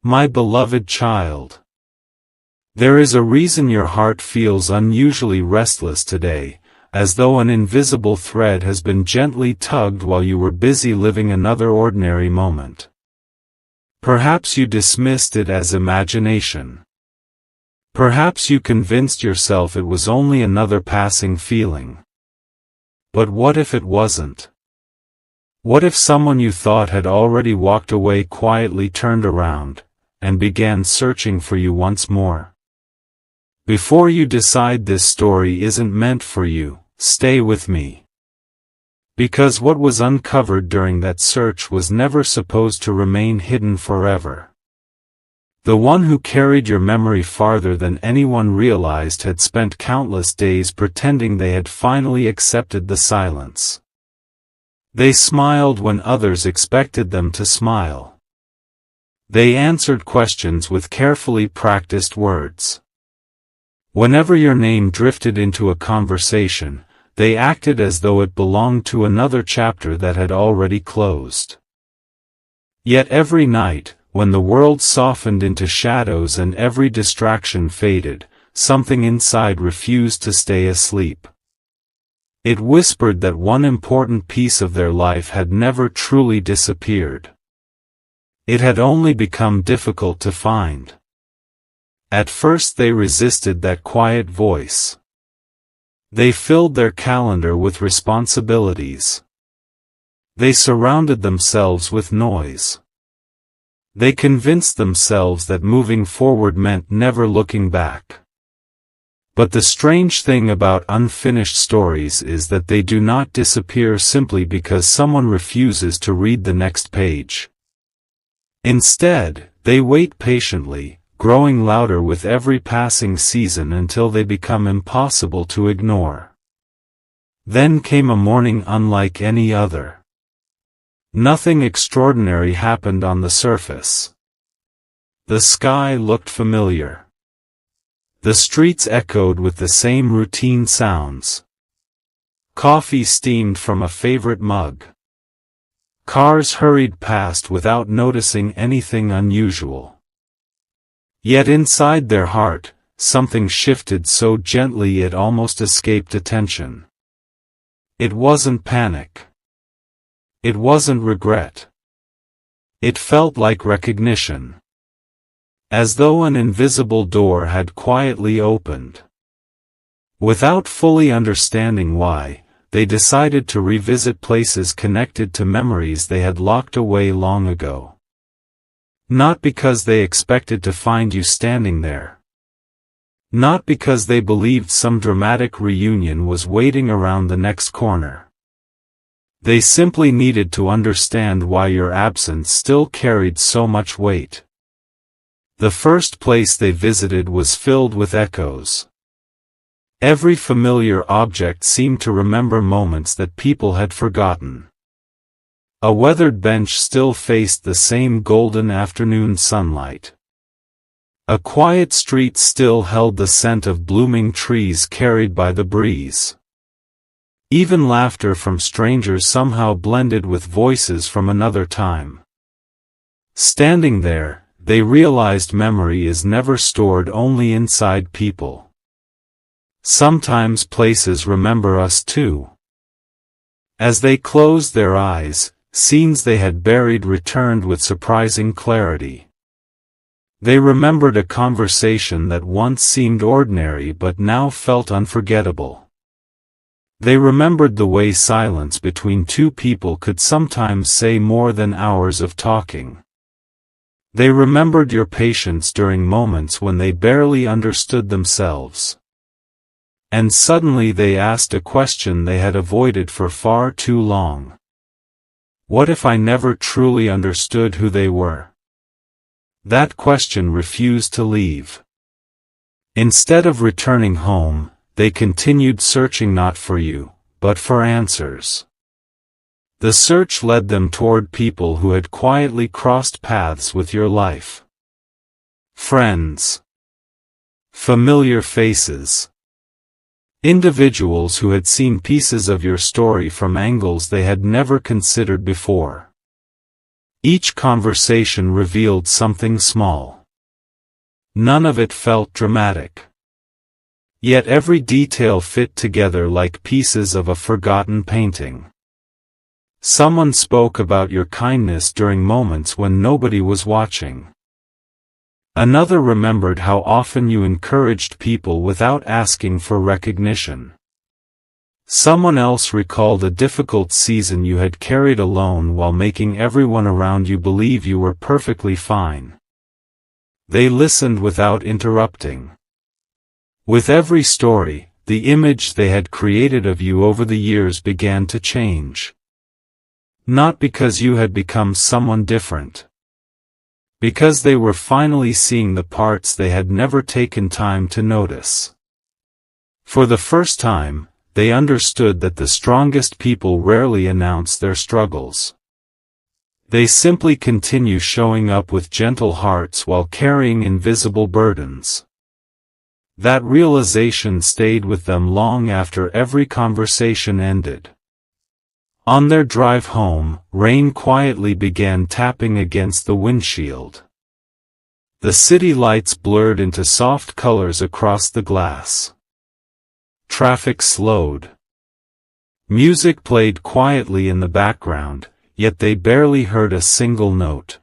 My beloved child. There is a reason your heart feels unusually restless today, as though an invisible thread has been gently tugged while you were busy living another ordinary moment. Perhaps you dismissed it as imagination. Perhaps you convinced yourself it was only another passing feeling. But what if it wasn't? What if someone you thought had already walked away quietly turned around, and began searching for you once more? Before you decide this story isn't meant for you, stay with me. Because what was uncovered during that search was never supposed to remain hidden forever. The one who carried your memory farther than anyone realized had spent countless days pretending they had finally accepted the silence. They smiled when others expected them to smile. They answered questions with carefully practiced words. Whenever your name drifted into a conversation, they acted as though it belonged to another chapter that had already closed. Yet every night, when the world softened into shadows and every distraction faded, something inside refused to stay asleep. It whispered that one important piece of their life had never truly disappeared. It had only become difficult to find. At first they resisted that quiet voice. They filled their calendar with responsibilities. They surrounded themselves with noise. They convinced themselves that moving forward meant never looking back. But the strange thing about unfinished stories is that they do not disappear simply because someone refuses to read the next page. Instead, they wait patiently, growing louder with every passing season until they become impossible to ignore. Then came a morning unlike any other. Nothing extraordinary happened on the surface. The sky looked familiar. The streets echoed with the same routine sounds. Coffee steamed from a favorite mug. Cars hurried past without noticing anything unusual. Yet inside their heart, something shifted so gently it almost escaped attention. It wasn't panic. It wasn't regret. It felt like recognition. As though an invisible door had quietly opened. Without fully understanding why, they decided to revisit places connected to memories they had locked away long ago. Not because they expected to find you standing there. Not because they believed some dramatic reunion was waiting around the next corner. They simply needed to understand why your absence still carried so much weight. The first place they visited was filled with echoes. Every familiar object seemed to remember moments that people had forgotten. A weathered bench still faced the same golden afternoon sunlight. A quiet street still held the scent of blooming trees carried by the breeze. Even laughter from strangers somehow blended with voices from another time. Standing there, they realized memory is never stored only inside people. Sometimes places remember us too. As they closed their eyes, scenes they had buried returned with surprising clarity. They remembered a conversation that once seemed ordinary but now felt unforgettable. They remembered the way silence between two people could sometimes say more than hours of talking. They remembered your patience during moments when they barely understood themselves. And suddenly they asked a question they had avoided for far too long. What if I never truly understood who they were? That question refused to leave. Instead of returning home, they continued searching not for you, but for answers. The search led them toward people who had quietly crossed paths with your life. Friends. Familiar faces. Individuals who had seen pieces of your story from angles they had never considered before. Each conversation revealed something small. None of it felt dramatic. Yet every detail fit together like pieces of a forgotten painting. Someone spoke about your kindness during moments when nobody was watching. Another remembered how often you encouraged people without asking for recognition. Someone else recalled a difficult season you had carried alone while making everyone around you believe you were perfectly fine. They listened without interrupting. With every story, the image they had created of you over the years began to change. Not because you had become someone different. Because they were finally seeing the parts they had never taken time to notice. For the first time, they understood that the strongest people rarely announce their struggles. They simply continue showing up with gentle hearts while carrying invisible burdens. That realization stayed with them long after every conversation ended. On their drive home, rain quietly began tapping against the windshield. The city lights blurred into soft colors across the glass. Traffic slowed. Music played quietly in the background, yet they barely heard a single note.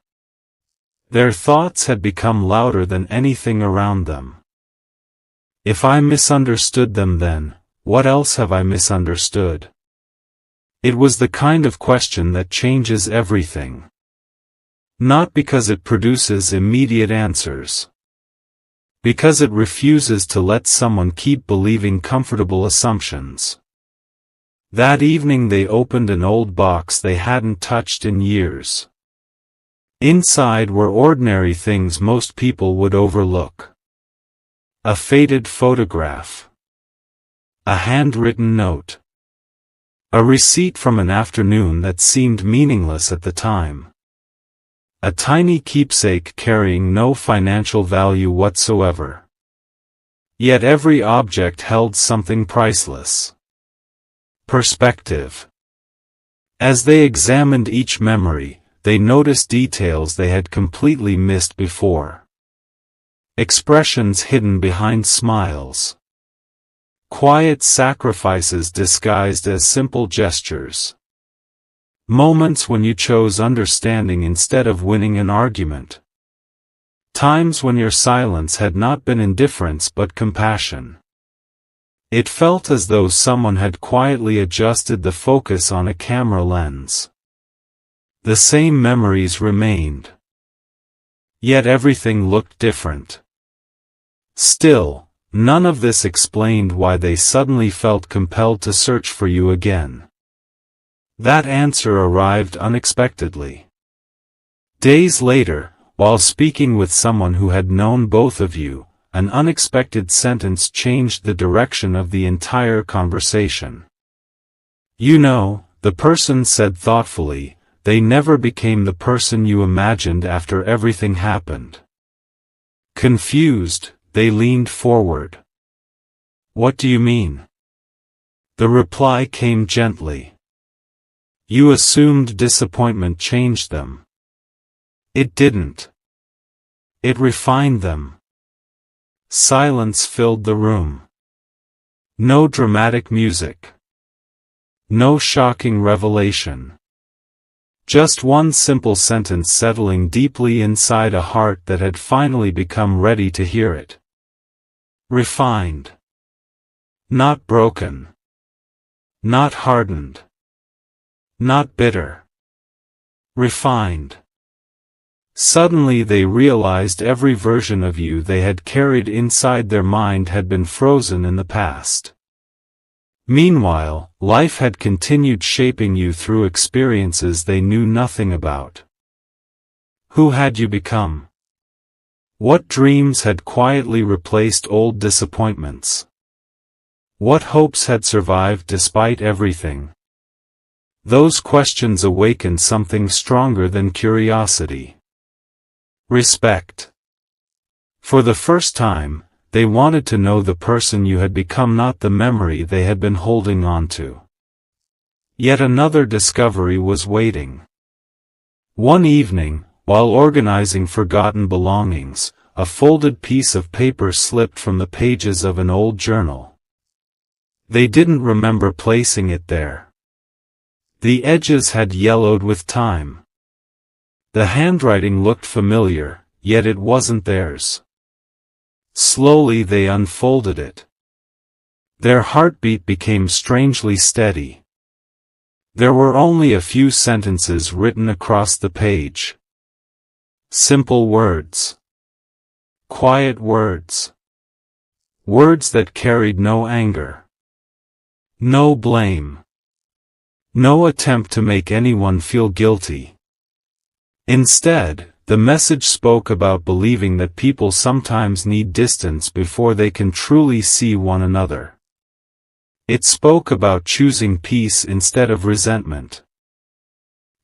Their thoughts had become louder than anything around them. If I misunderstood them then, what else have I misunderstood? It was the kind of question that changes everything. Not because it produces immediate answers. Because it refuses to let someone keep believing comfortable assumptions. That evening they opened an old box they hadn't touched in years. Inside were ordinary things most people would overlook. A faded photograph. A handwritten note. A receipt from an afternoon that seemed meaningless at the time. A tiny keepsake carrying no financial value whatsoever. Yet every object held something priceless. Perspective. As they examined each memory, they noticed details they had completely missed before. Expressions hidden behind smiles. Quiet sacrifices disguised as simple gestures. Moments when you chose understanding instead of winning an argument. Times when your silence had not been indifference but compassion. It felt as though someone had quietly adjusted the focus on a camera lens. The same memories remained. Yet everything looked different. Still, none of this explained why they suddenly felt compelled to search for you again. That answer arrived unexpectedly. Days later, while speaking with someone who had known both of you, an unexpected sentence changed the direction of the entire conversation. You know, the person said thoughtfully, they never became the person you imagined after everything happened. Confused, they leaned forward. What do you mean? The reply came gently. You assumed disappointment changed them. It didn't. It refined them. Silence filled the room. No dramatic music. No shocking revelation. Just one simple sentence settling deeply inside a heart that had finally become ready to hear it. Refined. Not broken. Not hardened. Not bitter. Refined. Suddenly they realized every version of you they had carried inside their mind had been frozen in the past. Meanwhile, life had continued shaping you through experiences they knew nothing about. Who had you become? What dreams had quietly replaced old disappointments? What hopes had survived despite everything? Those questions awakened something stronger than curiosity. Respect. For the first time, they wanted to know the person you had become, not the memory they had been holding on to. Yet another discovery was waiting. One evening, while organizing forgotten belongings, a folded piece of paper slipped from the pages of an old journal. They didn't remember placing it there. The edges had yellowed with time. The handwriting looked familiar, yet it wasn't theirs. Slowly they unfolded it. Their heartbeat became strangely steady. There were only a few sentences written across the page. Simple words. Quiet words. Words that carried no anger. No blame. No attempt to make anyone feel guilty. Instead, the message spoke about believing that people sometimes need distance before they can truly see one another. It spoke about choosing peace instead of resentment.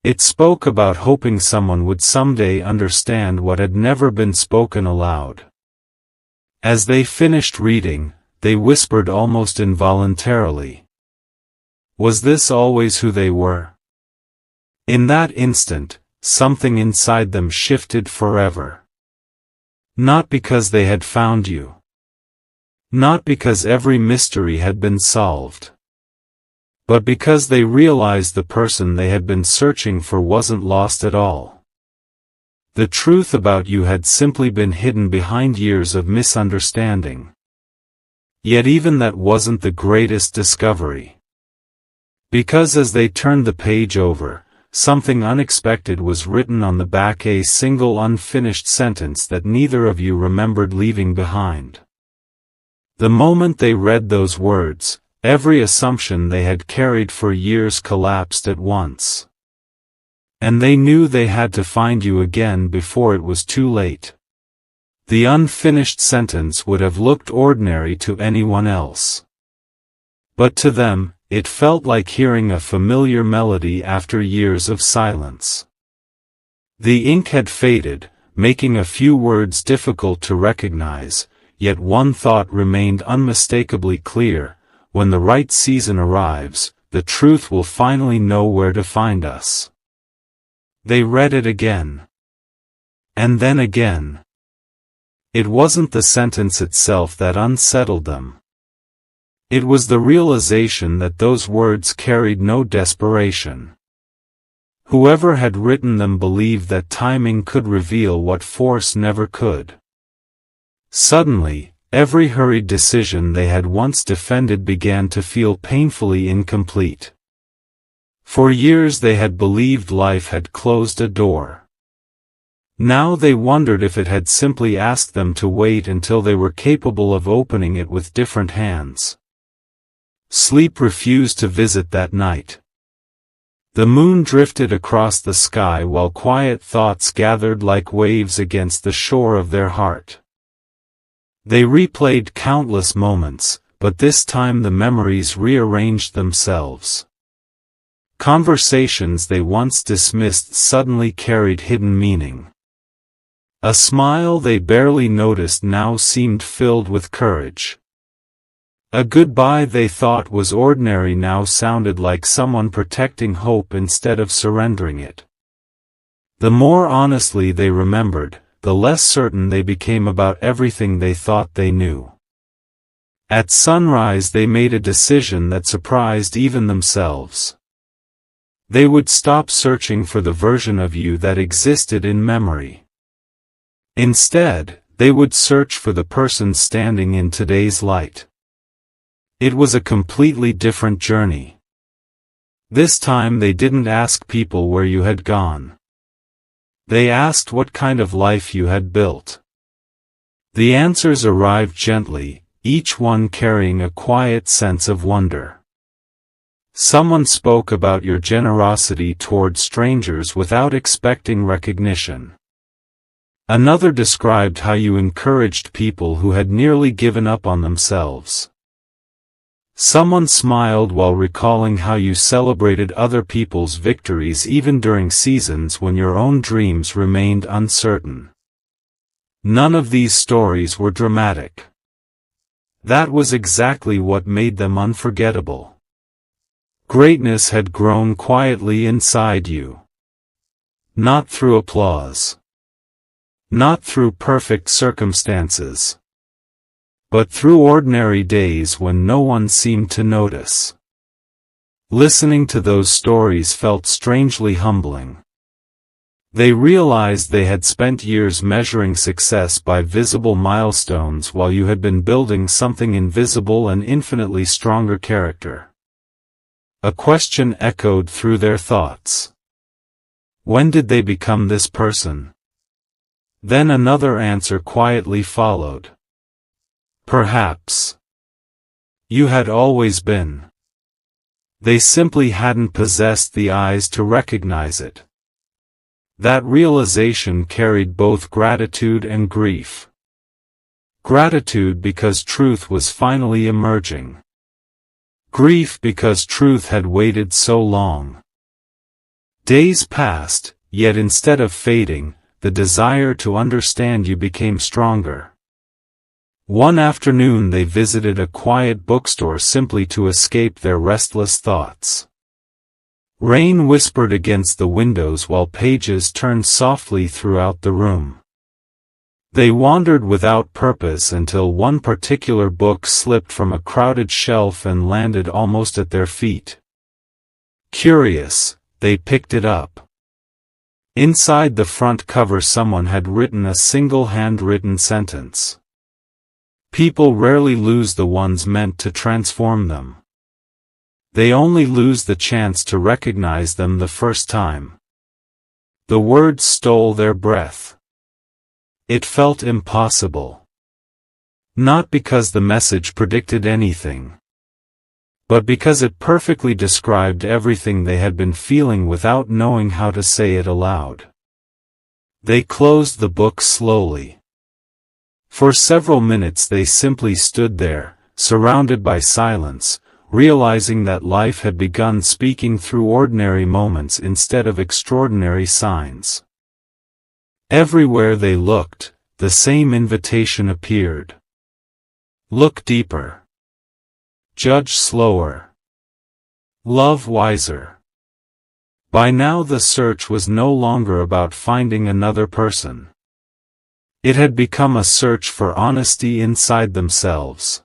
It spoke about hoping someone would someday understand what had never been spoken aloud. As they finished reading, they whispered almost involuntarily. Was this always who they were? In that instant, something inside them shifted forever. Not because they had found you. Not because every mystery had been solved. But because they realized the person they had been searching for wasn't lost at all. The truth about you had simply been hidden behind years of misunderstanding. Yet even that wasn't the greatest discovery. Because as they turned the page over, something unexpected was written on the back, a single unfinished sentence that neither of you remembered leaving behind. The moment they read those words, every assumption they had carried for years collapsed at once. And they knew they had to find you again before it was too late. The unfinished sentence would have looked ordinary to anyone else. But to them, it felt like hearing a familiar melody after years of silence. The ink had faded, making a few words difficult to recognize, yet one thought remained unmistakably clear: when the right season arrives, the truth will finally know where to find us. They read it again. And then again. It wasn't the sentence itself that unsettled them. It was the realization that those words carried no desperation. Whoever had written them believed that timing could reveal what force never could. Suddenly, every hurried decision they had once defended began to feel painfully incomplete. For years they had believed life had closed a door. Now they wondered if it had simply asked them to wait until they were capable of opening it with different hands. Sleep refused to visit that night. The moon drifted across the sky while quiet thoughts gathered like waves against the shore of their heart. They replayed countless moments, but this time the memories rearranged themselves. Conversations they once dismissed suddenly carried hidden meaning. A smile they barely noticed now seemed filled with courage. A goodbye they thought was ordinary now sounded like someone protecting hope instead of surrendering it. The more honestly they remembered, the less certain they became about everything they thought they knew. At sunrise they made a decision that surprised even themselves. They would stop searching for the version of you that existed in memory. Instead, they would search for the person standing in today's light. It was a completely different journey. This time they didn't ask people where you had gone. They asked what kind of life you had built. The answers arrived gently, each one carrying a quiet sense of wonder. Someone spoke about your generosity toward strangers without expecting recognition. Another described how you encouraged people who had nearly given up on themselves. Someone smiled while recalling how you celebrated other people's victories even during seasons when your own dreams remained uncertain. None of these stories were dramatic. That was exactly what made them unforgettable. Greatness had grown quietly inside you. Not through applause. Not through perfect circumstances. But through ordinary days when no one seemed to notice. Listening to those stories felt strangely humbling. They realized they had spent years measuring success by visible milestones while you had been building something invisible and infinitely stronger character. A question echoed through their thoughts. When did they become this person? Then another answer quietly followed. Perhaps. You had always been. They simply hadn't possessed the eyes to recognize it. That realization carried both gratitude and grief. Gratitude because truth was finally emerging. Grief because truth had waited so long. Days passed, yet instead of fading, the desire to understand you became stronger. One afternoon they visited a quiet bookstore simply to escape their restless thoughts. Rain whispered against the windows while pages turned softly throughout the room. They wandered without purpose until one particular book slipped from a crowded shelf and landed almost at their feet. Curious, they picked it up. Inside the front cover someone had written a single handwritten sentence. People rarely lose the ones meant to transform them. They only lose the chance to recognize them the first time. The words stole their breath. It felt impossible. Not because the message predicted anything, but because it perfectly described everything they had been feeling without knowing how to say it aloud. They closed the book slowly. For several minutes they simply stood there, surrounded by silence, realizing that life had begun speaking through ordinary moments instead of extraordinary signs. Everywhere they looked, the same invitation appeared. Look deeper. Judge slower. Love wiser. By now the search was no longer about finding another person. It had become a search for honesty inside themselves.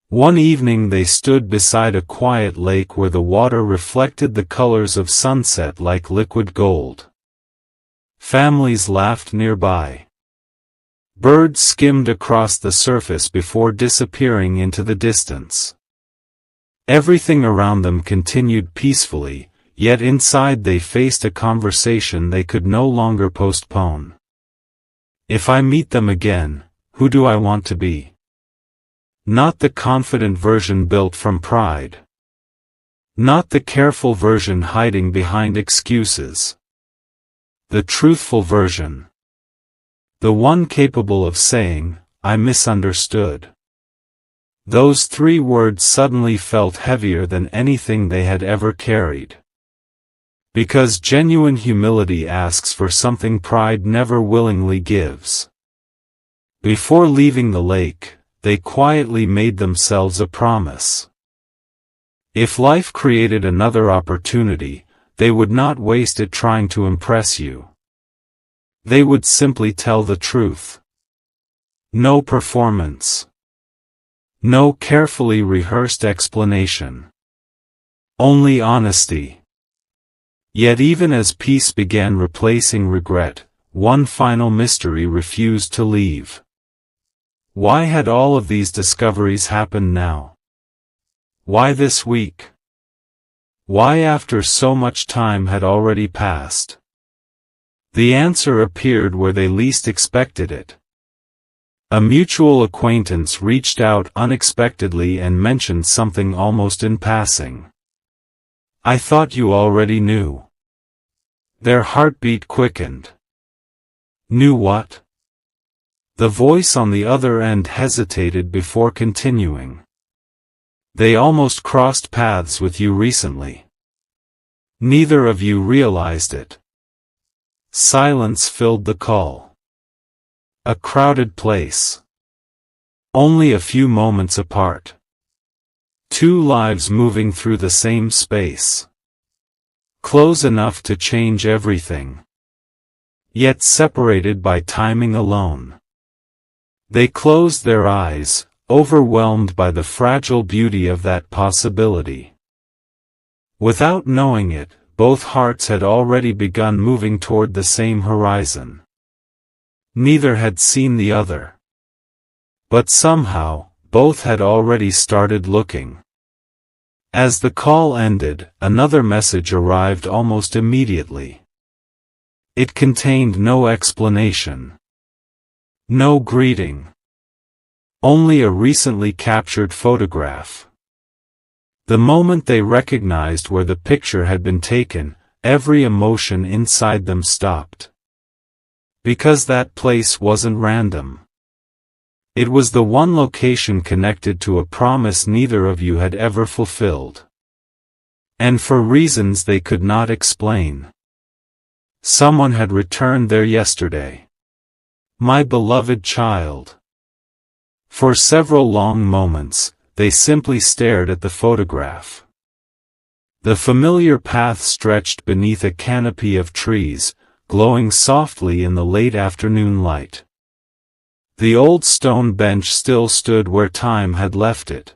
One evening they stood beside a quiet lake where the water reflected the colors of sunset like liquid gold. Families laughed nearby. Birds skimmed across the surface before disappearing into the distance. Everything around them continued peacefully, yet inside they faced a conversation they could no longer postpone. If I meet them again, who do I want to be? Not the confident version built from pride. Not the careful version hiding behind excuses. The truthful version. The one capable of saying, I misunderstood. Those 3 words suddenly felt heavier than anything they had ever carried. Because genuine humility asks for something pride never willingly gives. Before leaving the lake, they quietly made themselves a promise. If life created another opportunity, they would not waste it trying to impress you. They would simply tell the truth. No performance. No carefully rehearsed explanation. Only honesty. Yet even as peace began replacing regret, one final mystery refused to leave. Why had all of these discoveries happened now? Why this week? Why after so much time had already passed? The answer appeared where they least expected it. A mutual acquaintance reached out unexpectedly and mentioned something almost in passing. I thought you already knew. Their heartbeat quickened. Knew what? The voice on the other end hesitated before continuing. They almost crossed paths with you recently. Neither of you realized it. Silence filled the call. A crowded place. Only a few moments apart. 2 lives moving through the same space. close enough to change everything, yet separated by timing alone. They closed their eyes, overwhelmed by the fragile beauty of that possibility. Without knowing it, both hearts had already begun moving toward the same horizon. Neither had seen the other. But somehow, both had already started looking. As the call ended, another message arrived almost immediately. It contained no explanation. No greeting. Only a recently captured photograph. The moment they recognized where the picture had been taken, every emotion inside them stopped. Because that place wasn't random. It was the one location connected to a promise neither of you had ever fulfilled. And for reasons they could not explain. Someone had returned there yesterday. My beloved child. For several long moments, they simply stared at the photograph. The familiar path stretched beneath a canopy of trees, glowing softly in the late afternoon light. The old stone bench still stood where time had left it.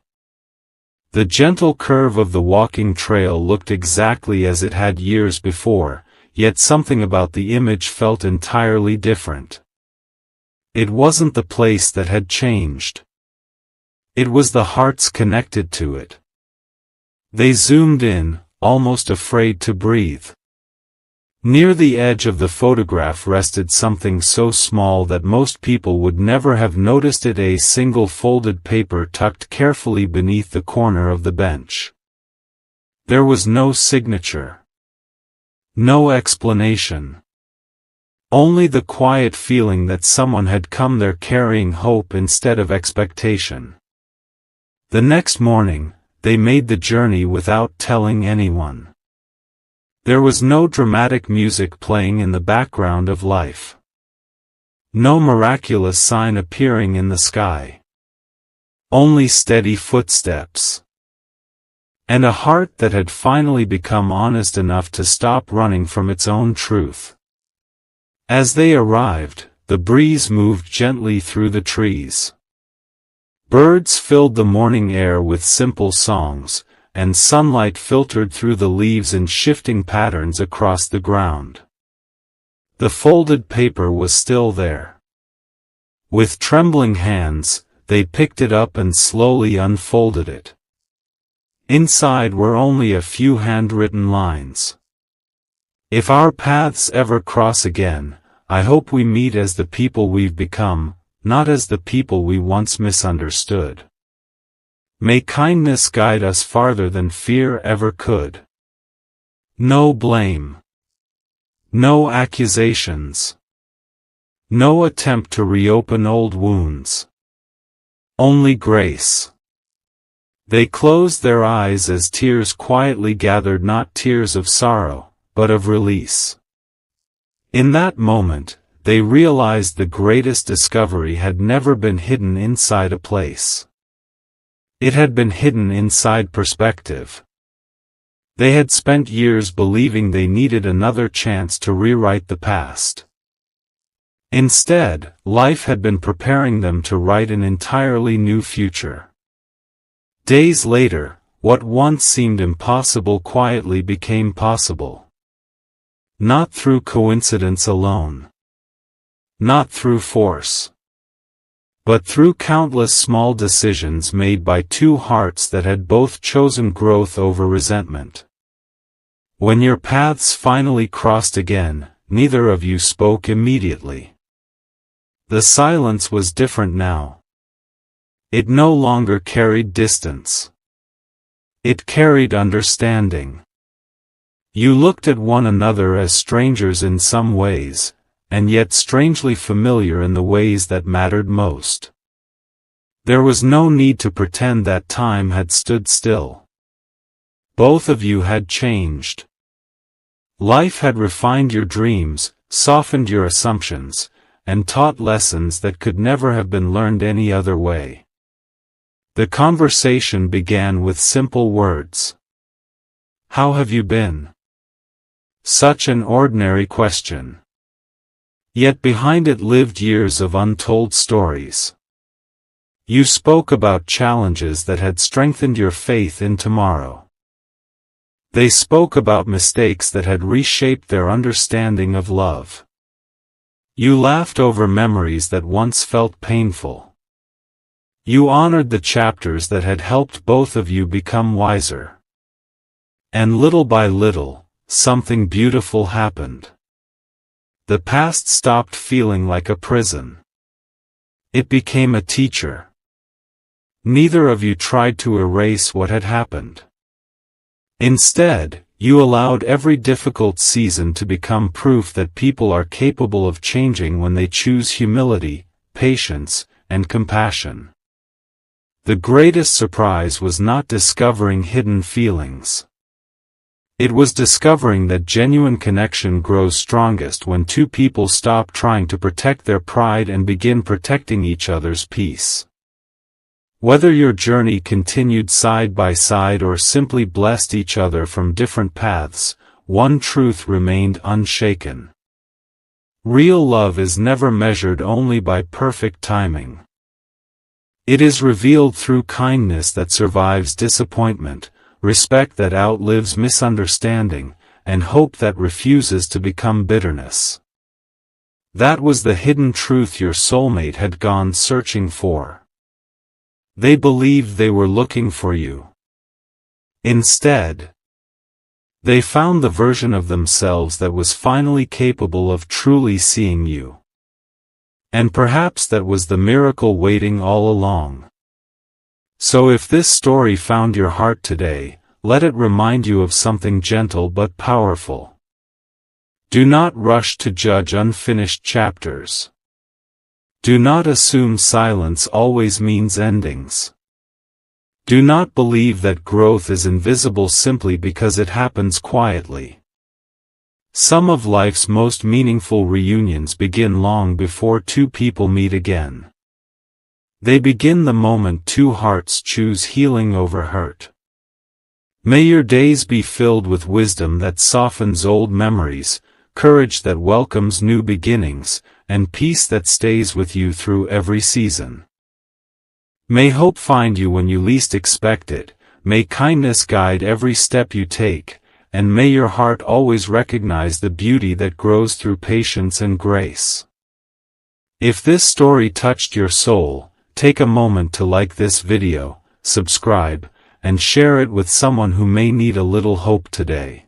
The gentle curve of the walking trail looked exactly as it had years before, yet something about the image felt entirely different. It wasn't the place that had changed. It was the hearts connected to it. They zoomed in, almost afraid to breathe. Near the edge of the photograph rested something so small that most people would never have noticed it, a single folded paper tucked carefully beneath the corner of the bench. There was no signature. No explanation. Only the quiet feeling that someone had come there carrying hope instead of expectation. The next morning, they made the journey without telling anyone. There was no dramatic music playing in the background of life. No miraculous sign appearing in the sky. Only steady footsteps. And a heart that had finally become honest enough to stop running from its own truth. As they arrived, the breeze moved gently through the trees. Birds filled the morning air with simple songs, and sunlight filtered through the leaves in shifting patterns across the ground. The folded paper was still there. With trembling hands, they picked it up and slowly unfolded it. Inside were only a few handwritten lines. If our paths ever cross again, I hope we meet as the people we've become, not as the people we once misunderstood. May kindness guide us farther than fear ever could. No blame. No accusations. No attempt to reopen old wounds. Only grace. They closed their eyes as tears quietly gathered, not tears of sorrow, but of release. In that moment, they realized the greatest discovery had never been hidden inside a place. It had been hidden inside perspective. They had spent years believing they needed another chance to rewrite the past. Instead, life had been preparing them to write an entirely new future. Days later, what once seemed impossible quietly became possible. Not through coincidence alone. Not through force. But through countless small decisions made by two hearts that had both chosen growth over resentment. When your paths finally crossed again, neither of you spoke immediately. The silence was different now. It no longer carried distance. It carried understanding. You looked at one another as strangers in some ways, and yet strangely familiar in the ways that mattered most. There was no need to pretend that time had stood still. Both of you had changed. Life had refined your dreams, softened your assumptions, and taught lessons that could never have been learned any other way. The conversation began with simple words. How have you been? Such an ordinary question. Yet behind it lived years of untold stories. You spoke about challenges that had strengthened your faith in tomorrow. They spoke about mistakes that had reshaped their understanding of love. You laughed over memories that once felt painful. You honored the chapters that had helped both of you become wiser. And little by little, something beautiful happened. The past stopped feeling like a prison. It became a teacher. Neither of you tried to erase what had happened. Instead, you allowed every difficult season to become proof that people are capable of changing when they choose humility, patience, and compassion. The greatest surprise was not discovering hidden feelings. It was discovering that genuine connection grows strongest when two people stop trying to protect their pride and begin protecting each other's peace. Whether your journey continued side by side or simply blessed each other from different paths, one truth remained unshaken. Real love is never measured only by perfect timing. It is revealed through kindness that survives disappointment, respect that outlives misunderstanding, and hope that refuses to become bitterness. That was the hidden truth your soulmate had gone searching for. They believed they were looking for you. Instead, they found the version of themselves that was finally capable of truly seeing you. And perhaps that was the miracle waiting all along. So if this story found your heart today, let it remind you of something gentle but powerful. Do not rush to judge unfinished chapters. Do not assume silence always means endings. Do not believe that growth is invisible simply because it happens quietly. Some of life's most meaningful reunions begin long before two people meet again. They begin the moment two hearts choose healing over hurt. May your days be filled with wisdom that softens old memories, courage that welcomes new beginnings, and peace that stays with you through every season. May hope find you when you least expect it, may kindness guide every step you take, and may your heart always recognize the beauty that grows through patience and grace. If this story touched your soul, take a moment to like this video, subscribe, and share it with someone who may need a little hope today.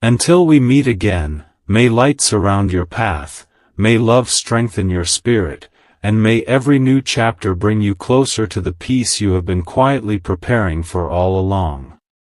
Until we meet again, may light surround your path, may love strengthen your spirit, and may every new chapter bring you closer to the peace you have been quietly preparing for all along.